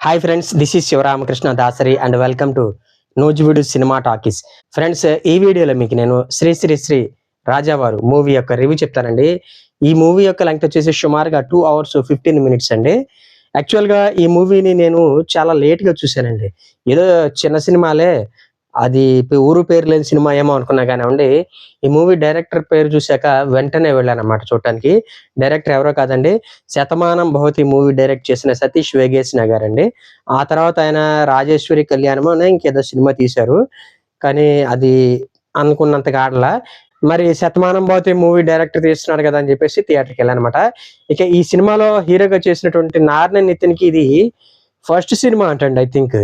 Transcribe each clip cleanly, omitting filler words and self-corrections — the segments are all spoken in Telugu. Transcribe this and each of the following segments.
Hi friends, this is Sivaramakrishna Dasari and welcome to Nuzvid cinema talkies. Friends, ఈ వీడియోలో మీకు నేను శ్రీ శ్రీ శ్రీ రాజావారు మూవీ యొక్క రివ్యూ చెప్తానండి. ఈ మూవీ యొక్క లెంగ్త్ వచ్చేసి సుమారుగా 2 hours 15 minutes అండి. యాక్చువల్గా ఈ మూవీని నేను చాలా లేట్గా చూశానండి. ఏదో చిన్న సినిమాలే, అది ఊరు పేరు లేని సినిమా ఏమో అనుకున్నా కానివ్వండి. ఈ మూవీ డైరెక్టర్ పేరు చూశాక వెంటనే వెళ్ళానమాట చూడటానికి. డైరెక్టర్ ఎవరో కాదండి, శతమానం భవతి మూవీ డైరెక్ట్ చేసిన సతీష్ వేగేసిన గారండి. ఆ తర్వాత ఆయన రాజేశ్వరి కళ్యాణం అనే ఇంకేదో సినిమా తీశారు, కానీ అది అనుకున్నంతగా ఆడలా. మరి శతమానం భవతి మూవీ డైరెక్టర్ తీస్తున్నాడు కదా అని చెప్పేసి థియేటర్కి వెళ్ళానమాట. ఇక ఈ సినిమాలో హీరోగా చేసినటువంటి నార్న నితిన్కి ఇది ఫస్ట్ సినిమా అంటండి, ఐ థింక్.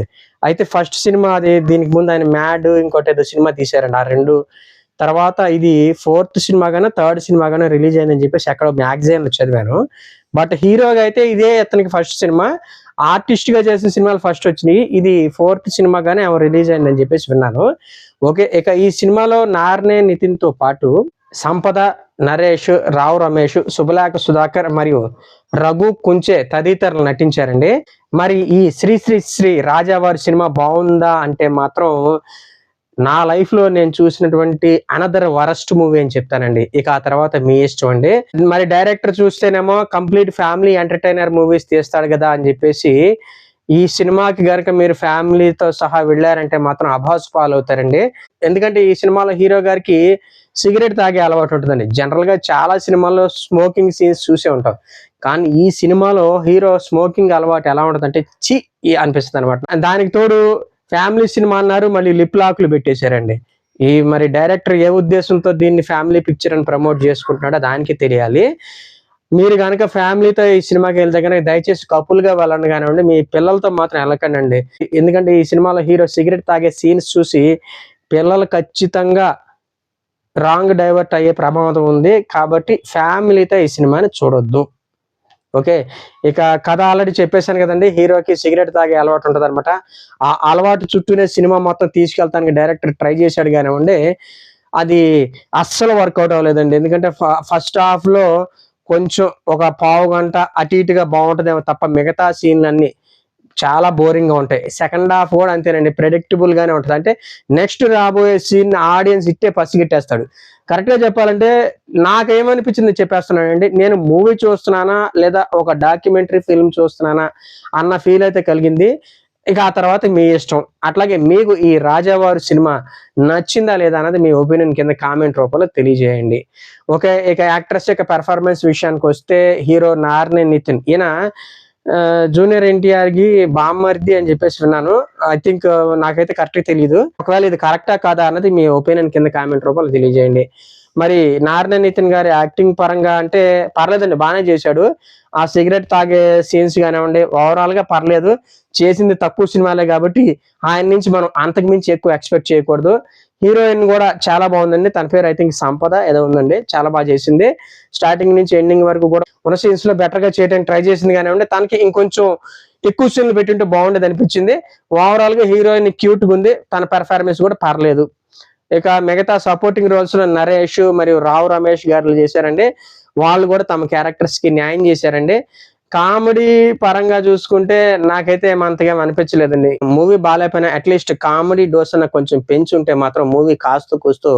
అయితే ఫస్ట్ సినిమా అది, దీనికి ముందు ఆయన మ్యాడ్ ఇంకోటి ఏదో సినిమా తీశారండి. ఆ రెండు తర్వాత ఇది 4th సినిమాగానో 3rd సినిమాగానో రిలీజ్ అయిందని చెప్పేసి ఎక్కడో మ్యాగజైన్లో చదివాను. బట్ హీరోగా అయితే ఇదే ఇతనికి ఫస్ట్ సినిమా. ఆర్టిస్ట్ గా చేసిన సినిమాలు ఫస్ట్ వచ్చినాయి, ఇది 4th సినిమాగానే రిలీజ్ అయిందని చెప్పేసి విన్నాను. ఓకే, ఇక ఈ సినిమాలో నార్నే నితిన్ తో పాటు సంపద, నరేష్, రావు రమేష్, శుభలేఖ సుధాకర్ మరియు రఘు కుంచే తదితరులు నటించారండి. మరి ఈ శ్రీ శ్రీ శ్రీ రాజావారి సినిమా బాగుందా అంటే మాత్రం నా లైఫ్ లో నేను చూసినటువంటి అనదర్ వరస్ట్ మూవీ అని చెప్తానండి. ఇక ఆ తర్వాత మీ ఇష్టం అండి. మరి డైరెక్టర్ చూస్తేనేమో కంప్లీట్ ఫ్యామిలీ ఎంటర్టైనర్ మూవీస్ తీస్తాడు కదా అని చెప్పేసి, ఈ సినిమాకి గనక మీరు ఫ్యామిలీతో సహా వెళ్ళారంటే మాత్రం అభాసు పాలు అవుతారండి. ఎందుకంటే ఈ సినిమాలో హీరో గారికి సిగరెట్ తాగే అలవాటు ఉంటుందండి. జనరల్ గా చాలా సినిమాల్లో స్మోకింగ్ సీన్స్ చూసే ఉంటాం, కానీ ఈ సినిమాలో హీరో స్మోకింగ్ అలవాటు ఎలా ఉంటుందంటే చి అనిపిస్తుంది అనమాట. దానికి తోడు ఫ్యామిలీ సినిమా అన్నారు, మళ్ళీ లిప్ లాక్లు పెట్టేశారండి. ఈ మరి డైరెక్టర్ ఏ ఉద్దేశంతో దీన్ని ఫ్యామిలీ పిక్చర్ అని ప్రమోట్ చేసుకుంటున్నాడో దానికి తెలియాలి. మీరు కనుక ఫ్యామిలీతో ఈ సినిమాకి వెళ్తే కనుక దయచేసి కపుల్ గా వెళ్ళండి కానివ్వండి, మీ పిల్లలతో మాత్రం వెళ్ళకండి. ఎందుకంటే ఈ సినిమాలో హీరో సిగరెట్ తాగే సీన్స్ చూసి పిల్లలు ఖచ్చితంగా రాంగ్ డైవర్ట్ అయ్యే ప్రమాదం ఉంది. కాబట్టి ఫ్యామిలీతో ఈ సినిమాని చూడొద్దు. ఓకే, ఇక కథ ఆల్రెడీ చెప్పేశాను కదండి. హీరోకి సిగరెట్ తాగే అలవాటు ఉంటుంది అనమాట. ఆ అలవాటు చుట్టూనే సినిమా మొత్తం తీసుకెళ్తానికి డైరెక్టర్ ట్రై చేశాడు కానివ్వండి, అది అస్సలు వర్కౌట్ అవ్వలేదండి. ఎందుకంటే ఫస్ట్ హాఫ్ లో కొంచెం ఒక పావు గంట అటు ఇటుగా బాగుంటుందేమో తప్ప మిగతా సీన్లన్నీ చాలా బోరింగ్ గా ఉంటాయి. సెకండ్ హాఫ్ కూడా అంతేనండి, ప్రెడిక్టబుల్ గానే ఉంటుంది. అంటే నెక్స్ట్ రాబోయే సీన్ ఆడియన్స్ ఇట్టే పసిగట్టేస్తాడు. కరెక్ట్ గా చెప్పాలంటే నాకేమనిపించింది చెప్పేస్తున్నానండి, నేను మూవీ చూస్తున్నానా లేదా ఒక డాక్యుమెంటరీ ఫిల్మ్ చూస్తున్నానా అన్న ఫీల్ అయితే కలిగింది. ఇక ఆ తర్వాత మీ ఇష్టం. అట్లాగే మీకు ఈ రాజావారు సినిమా నచ్చిందా లేదా అన్నది మీ ఒపీనియన్ కింద కామెంట్ రూపంలో తెలియజేయండి. ఓకే, ఇక యాక్ట్రెస్ యొక్క పెర్ఫార్మెన్స్ విషయానికి వస్తే హీరో నార్నే నితిన్, ఈయన జూనియర్ ఎన్టీఆర్ కి బామ్మర్ది అని చెప్పేసి విన్నాను. ఐ థింక్ నాకైతే కరెక్ట్ తెలియదు. ఒకవేళ ఇది కరెక్టా కాదా అన్నది మీ ఒపీనియన్ కింద కామెంట్ రూపంలో తెలియజేయండి. మరి నార్నే నితిన్ గారి యాక్టింగ్ పరంగా అంటే పర్లేదండి, బాగానే చేశాడు. ఆ సిగరెట్ తాగే సీన్స్ కానివ్వండి, ఓవరాల్ గా పర్లేదు. చేసింది తక్కువ సినిమాలే కాబట్టి ఆయన నుంచి మనం అంతకు మించి ఎక్కువ ఎక్స్పెక్ట్ చేయకూడదు. హీరోయిన్ కూడా చాలా బాగుందండి, తన పేరు ఐ థింక్ సంపద ఏదో ఉందండి, చాలా బాగా చేసింది. స్టార్టింగ్ నుంచి ఎండింగ్ వరకు కూడా ఉన్న సీన్స్ లో బెటర్ గా చేయడానికి ట్రై చేసింది కానివ్వండి, తనకి ఇంకొంచెం ఎక్కువ సీన్లు పెట్టింటే బాగుండేది అనిపించింది. ఓవరాల్ గా హీరోయిన్ క్యూట్ గా ఉంది, తన పెర్ఫార్మెన్స్ కూడా పర్లేదు. ఇక మిగతా సపోర్టింగ్ రోల్స్ లో నరేష్ మరియు రావు రమేష్ గారు చేశారండి. వాళ్ళు కూడా తమ క్యారెక్టర్స్ కి న్యాయం చేశారండి. కామెడీ పరంగా చూసుకుంటే నాకైతే ఏమంతగా అనిపించలేదండి. మూవీ బాగాలేకపోయినా అట్లీస్ట్ కామెడీ డోస్ అన్న కొంచెం పెంచి ఉంటే మాత్రం మూవీ కాస్తూ కూస్తూ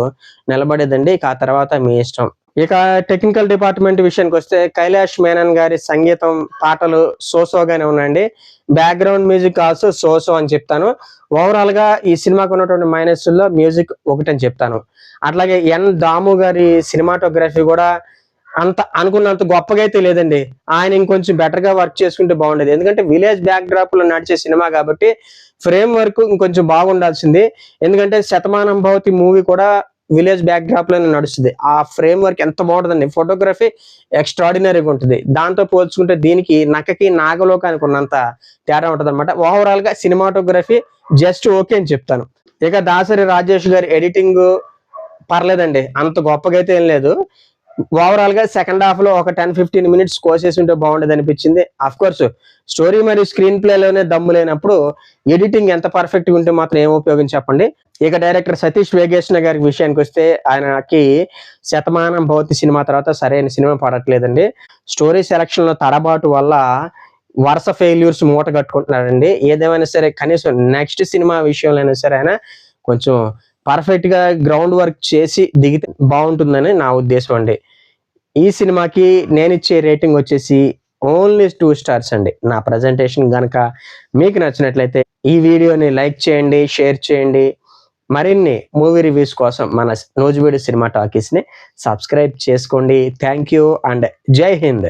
నిలబడేదండి. ఇక ఆ తర్వాత మీ ఇష్టం. ఇక టెక్నికల్ డిపార్ట్మెంట్ విషయానికి వస్తే కైలాష్ మేనన్ గారి సంగీతం, పాటలు సోసోగానే ఉన్నాయండి. బ్యాక్గ్రౌండ్ మ్యూజిక్ ఆల్సో సోసో అని చెప్తాను. ఓవరాల్ గా ఈ సినిమాకు ఉన్నటువంటి మైనస్ లో మ్యూజిక్ ఒకటని చెప్తాను. అట్లాగే ఎన్ దాము గారి సినిమాటోగ్రఫీ కూడా అంత అనుకున్నంత గొప్పగా అయితే లేదండి. ఆయన ఇంకొంచెం బెటర్ గా వర్క్ చేసుకుంటే బాగుండేది. ఎందుకంటే విలేజ్ బ్యాక్ డ్రాప్ లో నడిచే సినిమా కాబట్టి ఫ్రేమ్ వర్క్ ఇంకొంచెం బాగుండాల్సింది. ఎందుకంటే శతమానం భవతి మూవీ కూడా విలేజ్ బ్యాక్ డ్రాప్ లోనే నడుస్తుంది. ఆ ఫ్రేమ్ వర్క్ ఎంత బాగుంటుందండి, ఫోటోగ్రఫీ ఎక్స్ట్రాడినరీగా ఉంటుంది. దాంతో పోల్చుకుంటే దీనికి నక్కకి నాగలోకానికి ఉన్నంత తేడా ఉంటుంది అనమాట. ఓవరాల్ గా సినిమాటోగ్రఫీ జస్ట్ ఓకే అని చెప్తాను. ఇక దాసరి రాజేష్ గారి ఎడిటింగ్ పర్లేదండి, అంత గొప్పగా అయితే ఏం లేదు. ఓవరాల్ గా సెకండ్ హాఫ్ లో ఒక 10-15 minutes కోసేసి ఉంటే బాగుండేది అనిపించింది. అఫ్ కోర్స్ స్టోరీ మరియు స్క్రీన్ ప్లే లోనే దమ్ము లేనప్పుడు ఎడిటింగ్ ఎంత పర్ఫెక్ట్ గా ఉంటే మాత్రం ఏం ఉపయోగం చెప్పండి. ఇక డైరెక్టర్ సతీష్ వేగేసిన గారి విషయానికి వస్తే ఆయనకి శతమానం భవతి సినిమా తర్వాత సరైన సినిమా పడట్లేదండి. స్టోరీ సెలక్షన్ లో తడబాటు వల్ల వరుస ఫెయిల్యూర్స్ మూట కట్టుకుంటున్నాడండి. ఏదేమైనా సరే కనీసం నెక్స్ట్ సినిమా విషయంలో అయినా సరే ఆయన కొంచెం పర్ఫెక్ట్ గా గ్రౌండ్ వర్క్ చేసి దిగితే బాగుంటుందని నా ఉద్దేశం అండి. ఈ సినిమాకి నేను ఇచ్చే రేటింగ్ వచ్చేసి ఓన్లీ 2 స్టార్స్ అండి. నా ప్రజెంటేషన్ గనక మీకు నచ్చినట్లయితే ఈ వీడియోని లైక్ చేయండి, షేర్ చేయండి. మరిన్ని మూవీ రివ్యూస్ కోసం మన నూజివీడు సినిమా టాకీస్ ని సబ్స్క్రైబ్ చేసుకోండి. థ్యాంక్ యూ అండ్ జై హింద్.